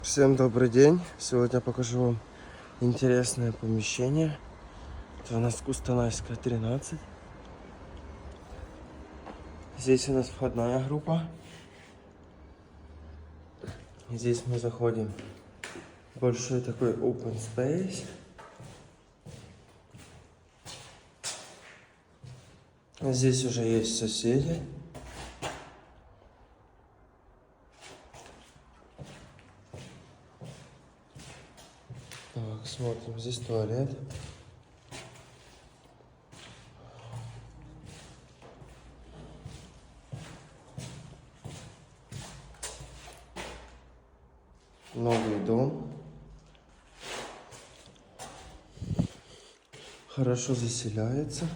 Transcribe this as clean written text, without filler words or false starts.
Всем добрый день! Сегодня покажу вам интересное помещение. Это у нас Кустанайская, 13. Здесь у нас входная группа. Здесь мы заходим в большой такой open space. Здесь уже есть соседи. Так, смотрим, здесь туалет. Новый дом. Хорошо заселяется.